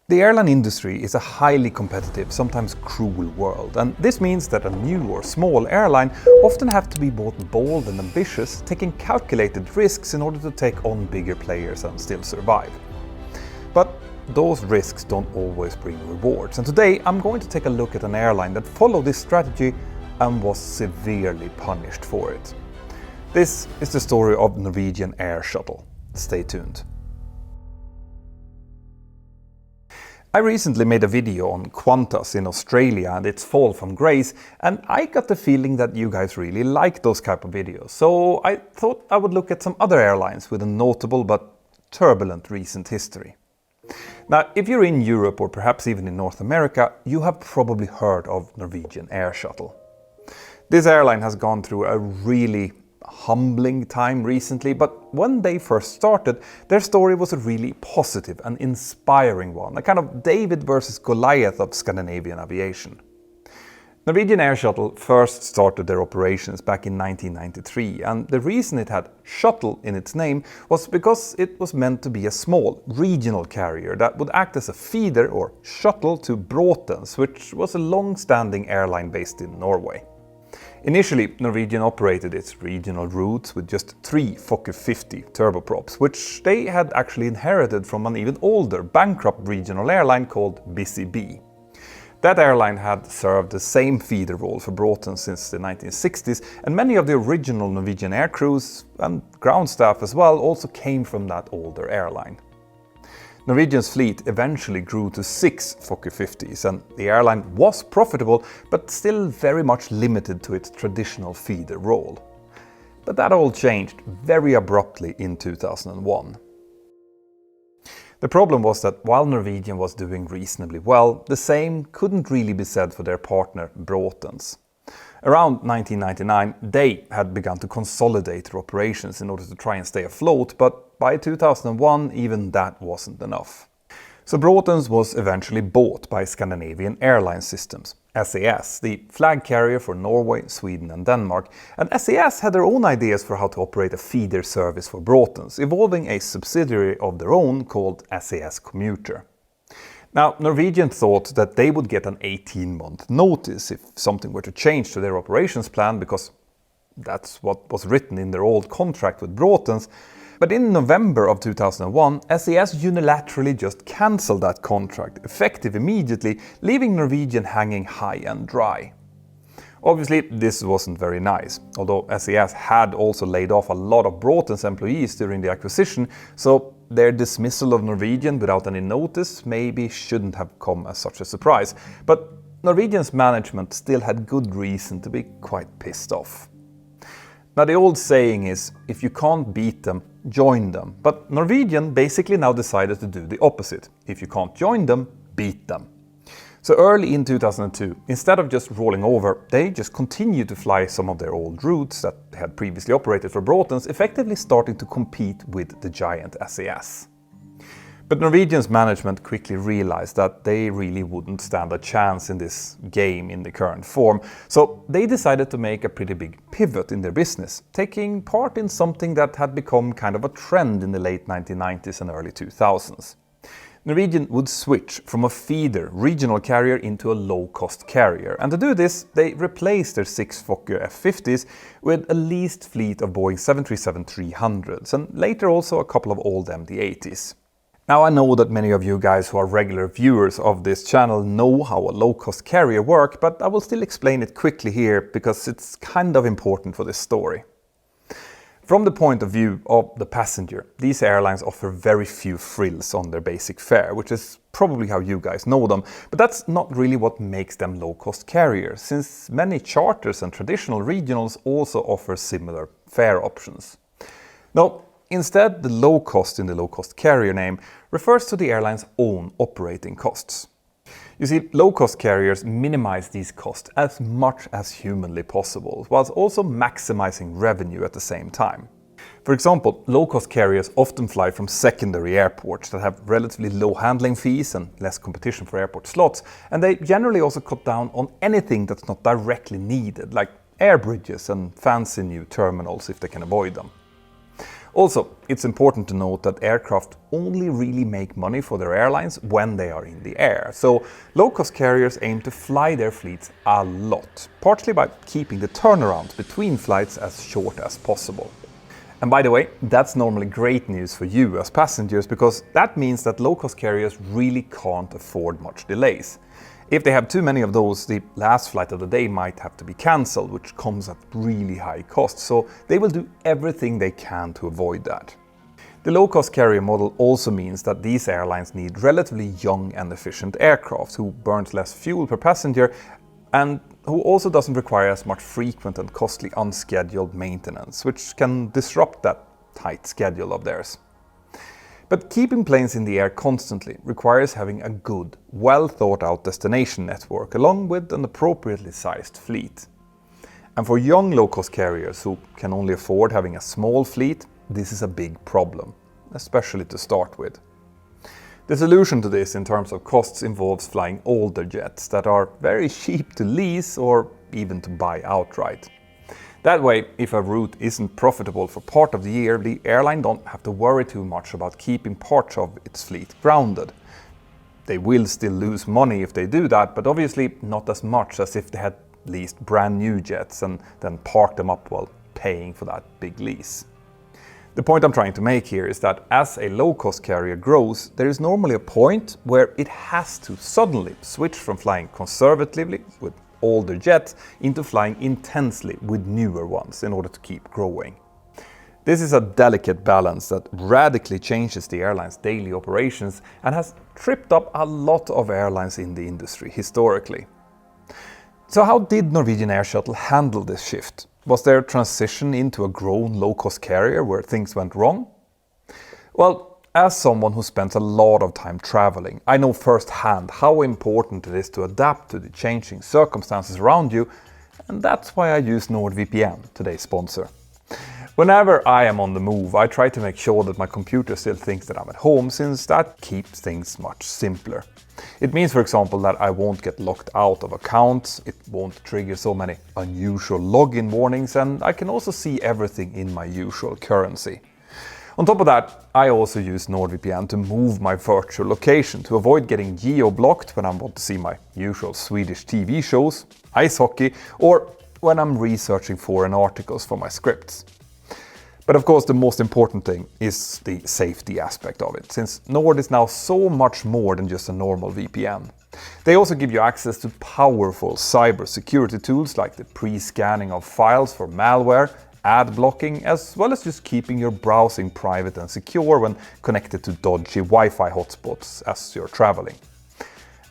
The airline industry is a highly competitive, sometimes cruel world, and this means that a new or small airline often have to be both bold and ambitious, taking calculated risks in order to take on bigger players and still survive. But those risks don't always bring rewards, and today I'm going to take a look at an airline that followed this strategy and was severely punished for it. This is the story of Norwegian Air Shuttle. Stay tuned. I recently made a video on Qantas in Australia and its fall from grace, and I got the feeling that you guys really like those type of videos, so I thought I would look at some other airlines with a notable but turbulent recent history. Now, if you're in Europe or perhaps even in North America, you have probably heard of Norwegian Air Shuttle. This airline has gone through a really humbling time recently, but when they first started, their story was a really positive and inspiring one, a kind of David versus Goliath of Scandinavian aviation. Norwegian Air Shuttle first started their operations back in 1993, and the reason it had shuttle in its name was because it was meant to be a small regional carrier that would act as a feeder or shuttle to Bråtens, which was a long-standing airline based in Norway. Initially, Norwegian operated its regional routes with just 3 Fokker 50 turboprops, which they had actually inherited from an even older bankrupt regional airline called Busy Bee. That airline had served the same feeder role for Bråten since the 1960s, and many of the original Norwegian air crews and ground staff as well also came from that older airline. Norwegian's fleet eventually grew to 6 Fokker 50s, and the airline was profitable, but still very much limited to its traditional feeder role. But that all changed very abruptly in 2001. The problem was that while Norwegian was doing reasonably well, the same couldn't really be said for their partner Bråtens. Around 1999, they had begun to consolidate their operations in order to try and stay afloat, but by 2001 even that wasn't enough. So Bråtens was eventually bought by Scandinavian Airline Systems, SAS, the flag carrier for Norway, Sweden and Denmark, and SAS had their own ideas for how to operate a feeder service for Bråtens, evolving a subsidiary of their own called SAS Commuter. Now, Norwegian thought that they would get an 18-month notice if something were to change to their operations plan, because that's what was written in their old contract with Bråtens. But in November of 2001, SAS unilaterally just cancelled that contract, effective immediately, leaving Norwegian hanging high and dry. Obviously, this wasn't very nice, although SAS had also laid off a lot of Bråtens employees during the acquisition, so their dismissal of Norwegian without any notice maybe shouldn't have come as such a surprise. But Norwegian's management still had good reason to be quite pissed off. Now, the old saying is, if you can't beat them, join them. But Norwegian basically now decided to do the opposite. If you can't join them, beat them. So early in 2002, instead of just rolling over, they just continued to fly some of their old routes that had previously operated for Bråtens, effectively starting to compete with the giant SAS. But Norwegian's management quickly realized that they really wouldn't stand a chance in this game in the current form, so they decided to make a pretty big pivot in their business, taking part in something that had become kind of a trend in the late 1990s and early 2000s. Norwegian would switch from a feeder regional carrier into a low-cost carrier, and to do this they replaced their 6 Fokker F-50s with a leased fleet of Boeing 737-300s and later also a couple of old MD-80s. Now, I know that many of you guys who are regular viewers of this channel know how a low-cost carrier works, but I will still explain it quickly here because it's kind of important for this story. From the point of view of the passenger, these airlines offer very few frills on their basic fare, which is probably how you guys know them, but that's not really what makes them low-cost carriers, since many charters and traditional regionals also offer similar fare options. No, instead, the low cost in the low-cost carrier name refers to the airline's own operating costs. You see, low-cost carriers minimize these costs as much as humanly possible, whilst also maximizing revenue at the same time. For example, low-cost carriers often fly from secondary airports that have relatively low handling fees and less competition for airport slots, and they generally also cut down on anything that's not directly needed, like air bridges and fancy new terminals if they can avoid them. Also, it's important to note that aircraft only really make money for their airlines when they are in the air. So low-cost carriers aim to fly their fleets a lot, partially by keeping the turnaround between flights as short as possible. And by the way, that's normally great news for you as passengers, because that means that low-cost carriers really can't afford much delays. If they have too many of those, the last flight of the day might have to be cancelled, which comes at really high cost, so they will do everything they can to avoid that. The low-cost carrier model also means that these airlines need relatively young and efficient aircraft who burns less fuel per passenger and who also doesn't require as much frequent and costly unscheduled maintenance, which can disrupt that tight schedule of theirs. But keeping planes in the air constantly requires having a good, well thought out destination network along with an appropriately sized fleet. And for young low-cost carriers who can only afford having a small fleet, this is a big problem, especially to start with. The solution to this in terms of costs involves flying older jets that are very cheap to lease or even to buy outright. That way, if a route isn't profitable for part of the year, the airline don't have to worry too much about keeping parts of its fleet grounded. They will still lose money if they do that, but obviously not as much as if they had leased brand new jets and then parked them up while paying for that big lease. The point I'm trying to make here is that as a low-cost carrier grows, there is normally a point where it has to suddenly switch from flying conservatively with older jets into flying intensely with newer ones in order to keep growing. This is a delicate balance that radically changes the airline's daily operations and has tripped up a lot of airlines in the industry historically. So how did Norwegian Air Shuttle handle this shift? Was there a transition into a grown low-cost carrier where things went wrong? Well, as someone who spends a lot of time traveling, I know firsthand how important it is to adapt to the changing circumstances around you, and that's why I use NordVPN, today's sponsor. Whenever I am on the move, I try to make sure that my computer still thinks that I'm at home, since that keeps things much simpler. It means, for example, that I won't get locked out of accounts, it won't trigger so many unusual login warnings, and I can also see everything in my usual currency. On top of that, I also use NordVPN to move my virtual location to avoid getting geo-blocked when I want to see my usual Swedish TV shows, ice hockey, or when I'm researching foreign articles for my scripts. But of course, the most important thing is the safety aspect of it, since Nord is now so much more than just a normal VPN. They also give you access to powerful cybersecurity tools like the pre-scanning of files for malware, ad blocking, as well as just keeping your browsing private and secure when connected to dodgy Wi-Fi hotspots as you're traveling.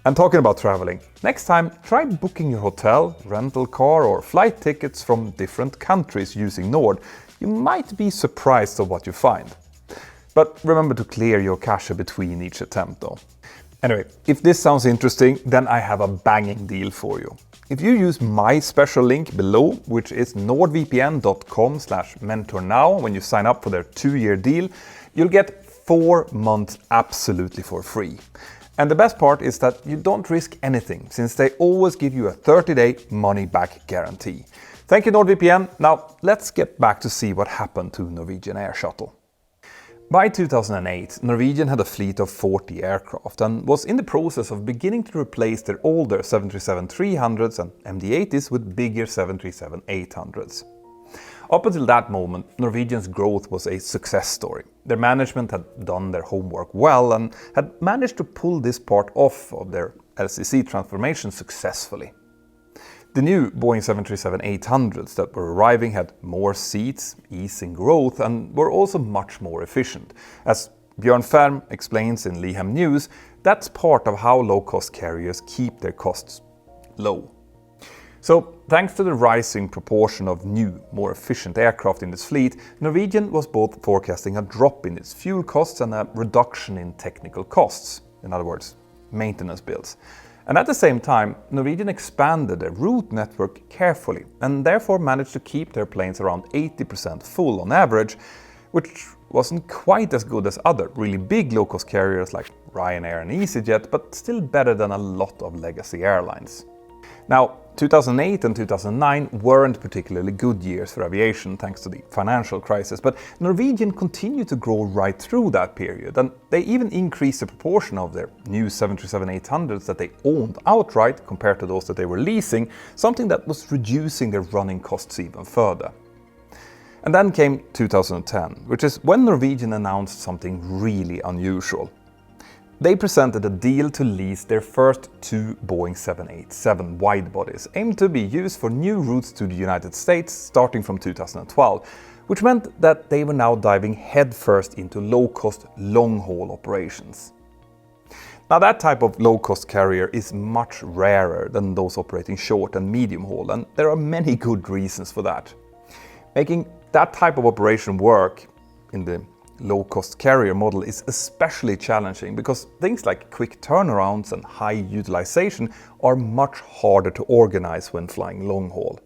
And talking about traveling, next time try booking your hotel, rental car or flight tickets from different countries using Nord. You might be surprised of what you find. But remember to clear your cache between each attempt though. Anyway, if this sounds interesting, then I have a banging deal for you. If you use my special link below, which is nordvpn.com/mentornow, when you sign up for their 2-year deal, you'll get 4 months absolutely for free. And the best part is that you don't risk anything, since they always give you a 30-day money-back guarantee. Thank you, NordVPN. Now let's get back to see what happened to Norwegian Air Shuttle. By 2008, Norwegian had a fleet of 40 aircraft and was in the process of beginning to replace their older 737-300s and MD-80s with bigger 737-800s. Up until that moment, Norwegian's growth was a success story. Their management had done their homework well and had managed to pull this part off of their LCC transformation successfully. The new Boeing 737-800s that were arriving had more seats, easing growth, and were also much more efficient. As Björn Färm explains in Lihem News, that's part of how low-cost carriers keep their costs low. So, thanks to the rising proportion of new, more efficient aircraft in its fleet, Norwegian was both forecasting a drop in its fuel costs and a reduction in technical costs, in other words, maintenance bills. And at the same time, Norwegian expanded their route network carefully and therefore managed to keep their planes around 80% full on average, which wasn't quite as good as other really big low-cost carriers like Ryanair and EasyJet, but still better than a lot of legacy airlines. Now, 2008 and 2009 weren't particularly good years for aviation thanks to the financial crisis, but Norwegian continued to grow right through that period, and they even increased the proportion of their new 737-800s that they owned outright compared to those that they were leasing, something that was reducing their running costs even further. And then came 2010, which is when Norwegian announced something really unusual. They presented a deal to lease their first two Boeing 787 widebodies, aimed to be used for new routes to the United States starting from 2012, which meant that they were now diving headfirst into low-cost, long-haul operations. Now, that type of low-cost carrier is much rarer than those operating short and medium-haul, and there are many good reasons for that. Making that type of operation work in the low-cost carrier model is especially challenging because things like quick turnarounds and high utilization are much harder to organize when flying long-haul.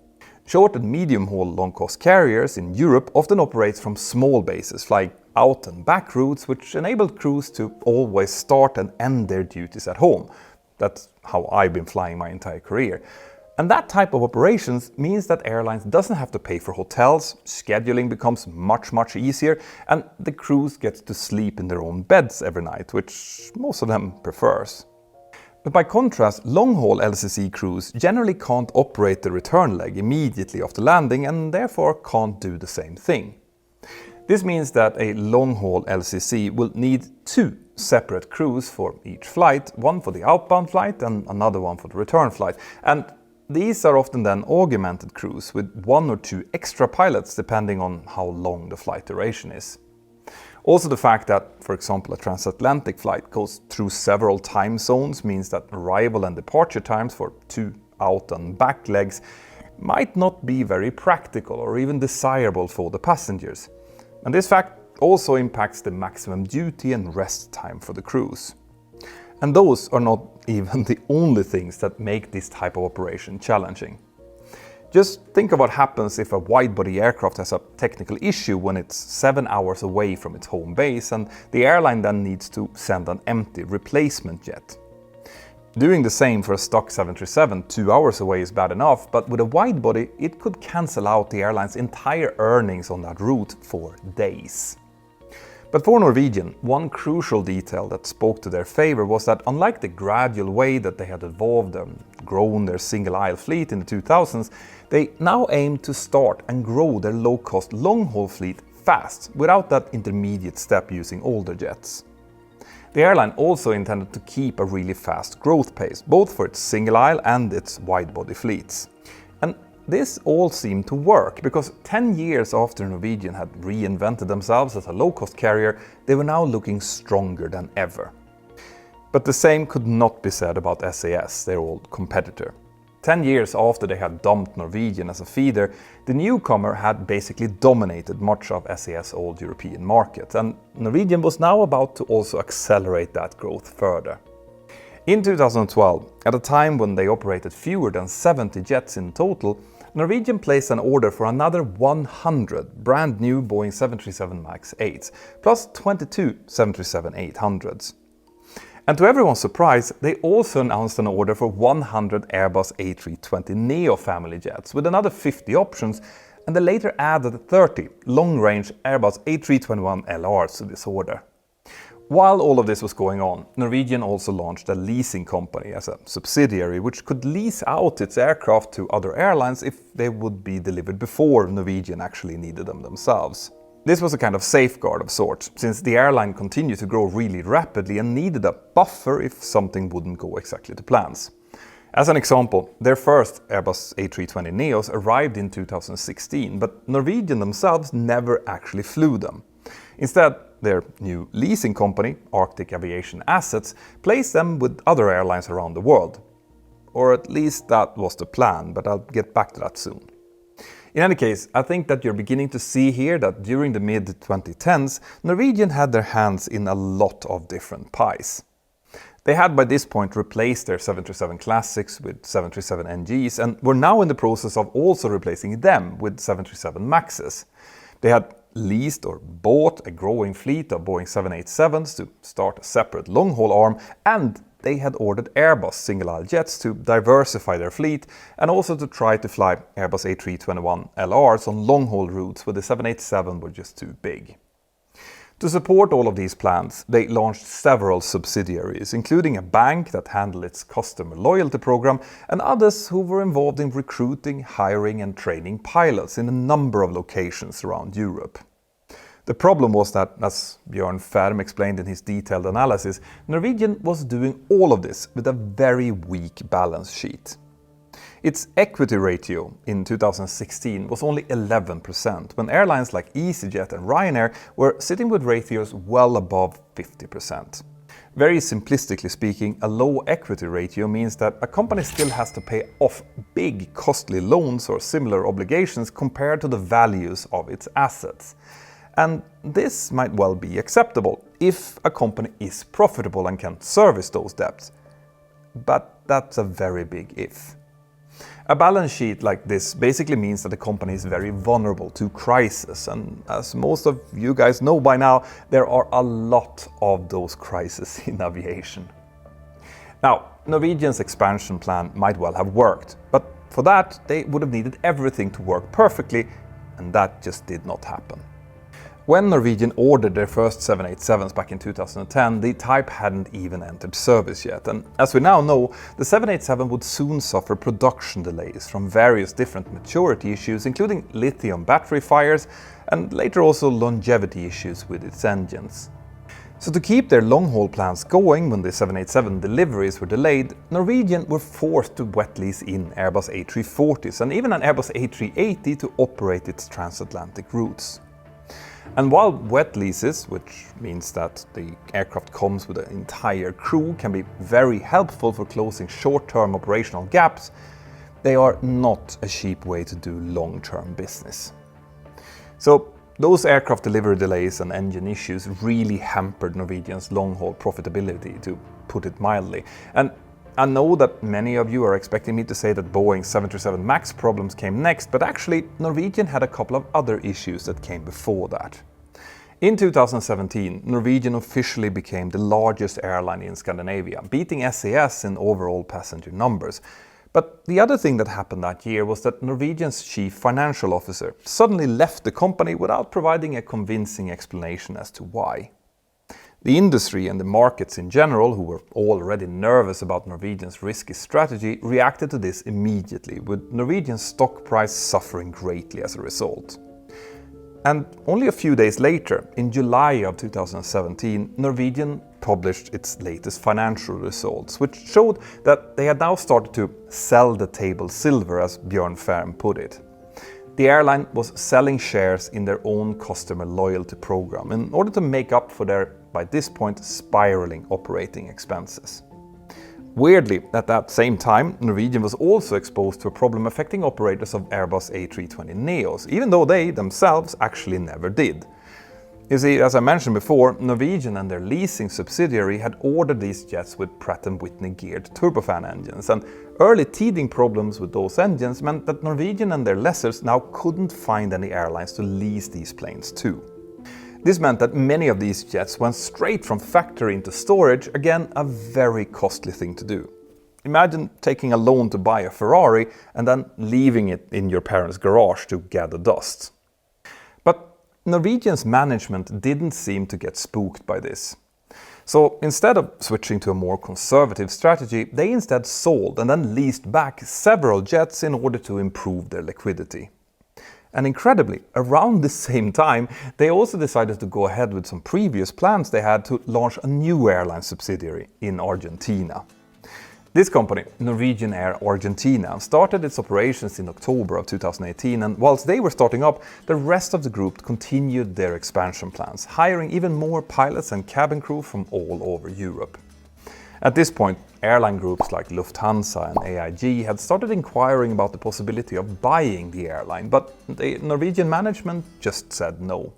Short and medium-haul long-cost carriers in Europe often operate from small bases, flying out and back routes, which enable crews to always start and end their duties at home. That's how I've been flying my entire career. And that type of operations means that airlines doesn't have to pay for hotels, scheduling becomes much easier, and the crews get to sleep in their own beds every night, which most of them prefers. But by contrast, long-haul LCC crews generally can't operate the return leg immediately after landing and therefore can't do the same thing. This means that a long-haul LCC will need two separate crews for each flight, one for the outbound flight and another one for the return flight. And these are often then augmented crews with one or two extra pilots depending on how long the flight duration is. Also, the fact that, for example, a transatlantic flight goes through several time zones means that arrival and departure times for two out and back legs might not be very practical or even desirable for the passengers. And this fact also impacts the maximum duty and rest time for the crews. And those are not even the only things that make this type of operation challenging. Just think of what happens if a wide-body aircraft has a technical issue when it's 7 hours away from its home base and the airline then needs to send an empty replacement jet. Doing the same for a stock 737 2 hours away is bad enough, but with a wide-body it could cancel out the airline's entire earnings on that route for days. But for Norwegian, one crucial detail that spoke to their favor was that unlike the gradual way that they had evolved and grown their single-aisle fleet in the 2000s, they now aim to start and grow their low-cost long-haul fleet fast, without that intermediate step using older jets. The airline also intended to keep a really fast growth pace, both for its single-aisle and its wide-body fleets. And this all seemed to work, because 10 years after Norwegian had reinvented themselves as a low-cost carrier, they were now looking stronger than ever. But the same could not be said about SAS, their old competitor. 10 years after they had dumped Norwegian as a feeder, the newcomer had basically dominated much of SAS' old European market, and Norwegian was now about to also accelerate that growth further. In 2012, at a time when they operated fewer than 70 jets in total, Norwegian placed an order for another 100 brand new Boeing 737 MAX 8s, plus 22 737-800s. And to everyone's surprise, they also announced an order for 100 Airbus A320neo family jets, with another 50 options, and they later added 30 long-range Airbus A321LRs to this order. While all of this was going on, Norwegian also launched a leasing company as a subsidiary which could lease out its aircraft to other airlines if they would be delivered before Norwegian actually needed them themselves. This was a kind of safeguard of sorts, since the airline continued to grow really rapidly and needed a buffer if something wouldn't go exactly to plans. As an example, their first Airbus A320neos arrived in 2016, but Norwegian themselves never actually flew them. Instead, their new leasing company, Arctic Aviation Assets, placed them with other airlines around the world. Or at least that was the plan, but I'll get back to that soon. In any case, I think that you're beginning to see here that during the mid-2010s, Norwegian had their hands in a lot of different pies. They had by this point replaced their 737 Classics with 737 NGs and were now in the process of also replacing them with 737 MAXes. They had leased or bought a growing fleet of Boeing 787s to start a separate long-haul arm, and they had ordered Airbus single-aisle jets to diversify their fleet and also to try to fly Airbus A321LRs on long-haul routes where the 787 were just too big. To support all of these plans, they launched several subsidiaries, including a bank that handled its customer loyalty program and others who were involved in recruiting, hiring and training pilots in a number of locations around Europe. The problem was that, as Björn Färm explained in his detailed analysis, Norwegian was doing all of this with a very weak balance sheet. Its equity ratio in 2016 was only 11%, when airlines like EasyJet and Ryanair were sitting with ratios well above 50%. Very simplistically speaking, a low equity ratio means that a company still has to pay off big costly loans or similar obligations compared to the values of its assets. And this might well be acceptable if a company is profitable and can service those debts. But that's a very big if. A balance sheet like this basically means that the company is very vulnerable to crisis, and as most of you guys know by now, there are a lot of those crises in aviation. Now, Norwegian's expansion plan might well have worked, but for that they would have needed everything to work perfectly, and that just did not happen. When Norwegian ordered their first 787s back in 2010, the type hadn't even entered service yet, and as we now know, the 787 would soon suffer production delays from various different maturity issues, including lithium battery fires and later also longevity issues with its engines. So to keep their long-haul plans going when the 787 deliveries were delayed, Norwegian were forced to wet lease in Airbus A340s and even an Airbus A380 to operate its transatlantic routes. And while wet leases, which means that the aircraft comes with an entire crew, can be very helpful for closing short-term operational gaps, they are not a cheap way to do long-term business. So those aircraft delivery delays and engine issues really hampered Norwegian's long-haul profitability, to put it mildly. And I know that many of you are expecting me to say that Boeing's 737 MAX problems came next, but actually Norwegian had a couple of other issues that came before that. In 2017, Norwegian officially became the largest airline in Scandinavia, beating SAS in overall passenger numbers. But the other thing that happened that year was that Norwegian's chief financial officer suddenly left the company without providing a convincing explanation as to why. The industry and the markets in general, who were already nervous about Norwegian's risky strategy, reacted to this immediately, with Norwegian's stock price suffering greatly as a result. And only a few days later, in July of 2017, Norwegian published its latest financial results, which showed that they had now started to sell the table silver, as Björn Färm put it. The airline was selling shares in their own customer loyalty program in order to make up for their, by this point, spiraling operating expenses. Weirdly, at that same time, Norwegian was also exposed to a problem affecting operators of Airbus A320neos, even though they themselves actually never did. You see, as I mentioned before, Norwegian and their leasing subsidiary had ordered these jets with Pratt & Whitney geared turbofan engines, and early teething problems with those engines meant that Norwegian and their lessors now couldn't find any airlines to lease these planes to. This meant that many of these jets went straight from factory into storage, again a very costly thing to do. Imagine taking a loan to buy a Ferrari and then leaving it in your parents' garage to gather dust. But Norwegian's management didn't seem to get spooked by this. So instead of switching to a more conservative strategy, they instead sold and then leased back several jets in order to improve their liquidity. And incredibly, around the same time, they also decided to go ahead with some previous plans they had to launch a new airline subsidiary in Argentina. This company, Norwegian Air Argentina, started its operations in October of 2018, and whilst they were starting up, the rest of the group continued their expansion plans, hiring even more pilots and cabin crew from all over Europe. At this point, airline groups like Lufthansa and AIG had started inquiring about the possibility of buying the airline, but the Norwegian management just said no.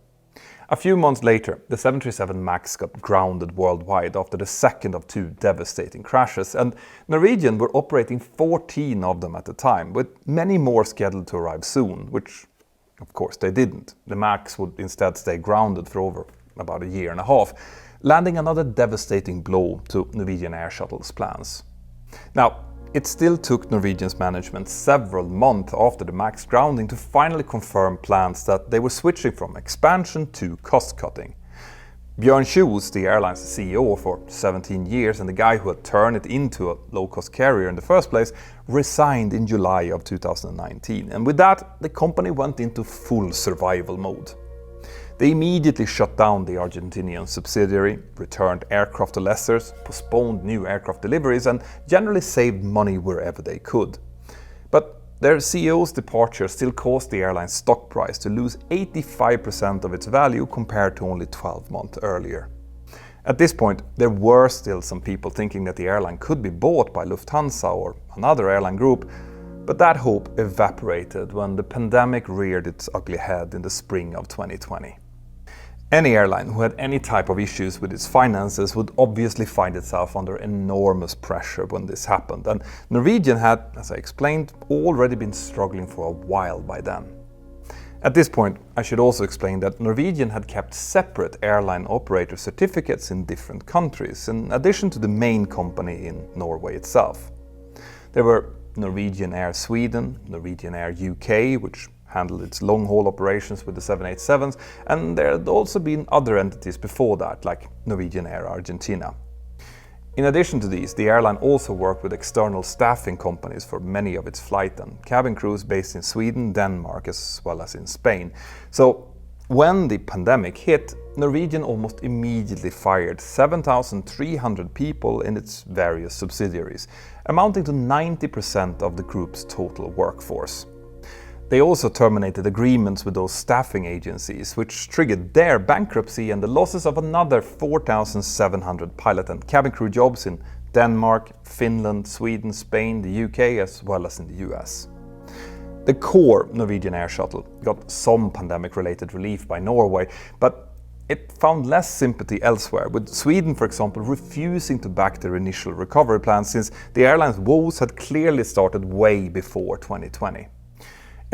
A few months later, the 737 MAX got grounded worldwide after the second of two devastating crashes, and Norwegian were operating 14 of them at the time, with many more scheduled to arrive soon, which of course they didn't. The MAX would instead stay grounded for over about a year and a half. landing another devastating blow to Norwegian Air Shuttle's plans. Now, it still took Norwegian's management several months after the MAX grounding to finally confirm plans that they were switching from expansion to cost-cutting. Björn Kjos, the airline's CEO for 17 years and the guy who had turned it into a low-cost carrier in the first place, resigned in July of 2019. And with that, the company went into full survival mode. They immediately shut down the Argentinian subsidiary, returned aircraft to lessors, postponed new aircraft deliveries, and generally saved money wherever they could. But their CEO's departure still caused the airline's stock price to lose 85% of its value compared to only 12 months earlier. At this point, there were still some people thinking that the airline could be bought by Lufthansa or another airline group, but that hope evaporated when the pandemic reared its ugly head in the spring of 2020. Any airline who had any type of issues with its finances would obviously find itself under enormous pressure when this happened, and Norwegian had, as I explained, already been struggling for a while by then. At this point, I should also explain that Norwegian had kept separate airline operator certificates in different countries, in addition to the main company in Norway itself. There were Norwegian Air Sweden, Norwegian Air UK, which handled its long-haul operations with the 787s, and there had also been other entities before that, like Norwegian Air Argentina. In addition to these, the airline also worked with external staffing companies for many of its flight and cabin crews based in Sweden, Denmark, as well as in Spain. So when the pandemic hit, Norwegian almost immediately fired 7,300 people in its various subsidiaries, amounting to 90% of the group's total workforce. They also terminated agreements with those staffing agencies, which triggered their bankruptcy and the losses of another 4,700 pilot and cabin crew jobs in Denmark, Finland, Sweden, Spain, the UK, as well as in the US. The core Norwegian Air Shuttle got some pandemic-related relief by Norway, but it found less sympathy elsewhere, with Sweden, for example, refusing to back their initial recovery plans since the airline's woes had clearly started way before 2020.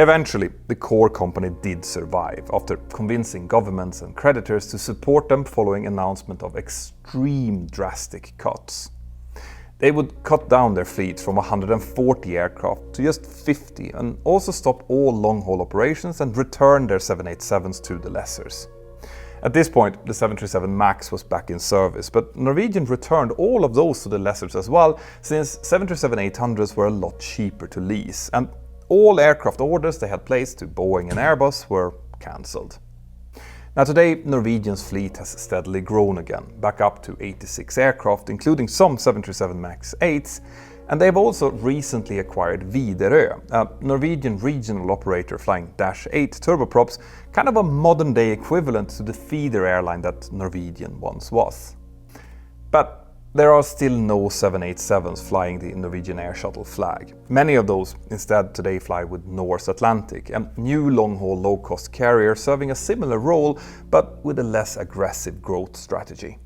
Eventually, the core company did survive, after convincing governments and creditors to support them following announcement of extreme drastic cuts. They would cut down their fleet from 140 aircraft to just 50 and also stop all long-haul operations and return their 787s to the lessors. At this point, the 737 MAX was back in service, but Norwegian returned all of those to the lessors as well, since 737-800s were a lot cheaper to lease, and all aircraft orders they had placed to Boeing and Airbus were cancelled. Now today, Norwegian's fleet has steadily grown again, back up to 86 aircraft, including some 737 MAX 8s, and they have also recently acquired Widerøe, a Norwegian regional operator flying Dash 8 turboprops, kind of a modern-day equivalent to the feeder airline that Norwegian once was. But there are still no 787s flying the Norwegian Air Shuttle flag. Many of those instead today fly with Norse Atlantic, a new long-haul low-cost carrier serving a similar role but with a less aggressive growth strategy.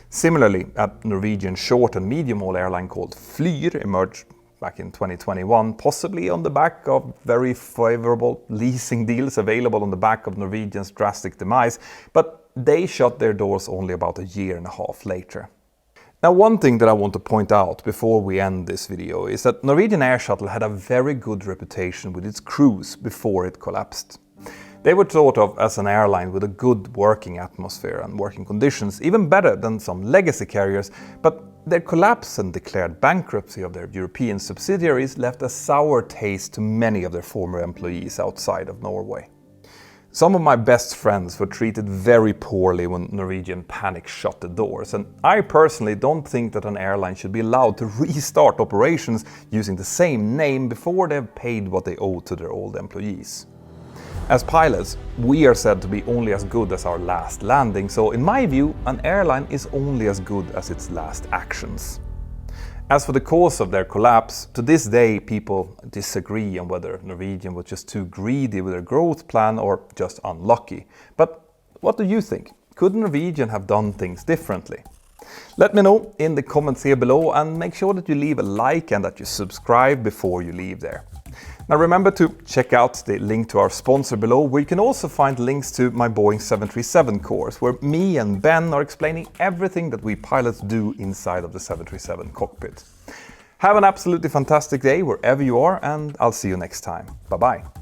Similarly, a Norwegian short and medium-haul airline called Flyr emerged back in 2021, possibly on the back of very favorable leasing deals available on the back of Norwegian's drastic demise, but they shut their doors only about a year and a half later. Now, one thing that I want to point out before we end this video is that Norwegian Air Shuttle had a very good reputation with its crews before it collapsed. They were thought of as an airline with a good working atmosphere and working conditions, even better than some legacy carriers, but their collapse and declared bankruptcy of their European subsidiaries left a sour taste to many of their former employees outside of Norway. Some of my best friends were treated very poorly when Norwegian panic shut the doors, and I personally don't think that an airline should be allowed to restart operations using the same name before they've paid what they owe to their old employees. As pilots, we are said to be only as good as our last landing, so in my view, an airline is only as good as its last actions. As for the cause of their collapse, to this day people disagree on whether Norwegian was just too greedy with their growth plan or just unlucky. But what do you think? Could Norwegian have done things differently? Let me know in the comments here below, and make sure that you leave a like and that you subscribe before you leave there. Now remember to check out the link to our sponsor below, where you can also find links to my Boeing 737 course, where me and Ben are explaining everything that we pilots do inside of the 737 cockpit. Have an absolutely fantastic day wherever you are, and I'll see you next time. Bye-bye.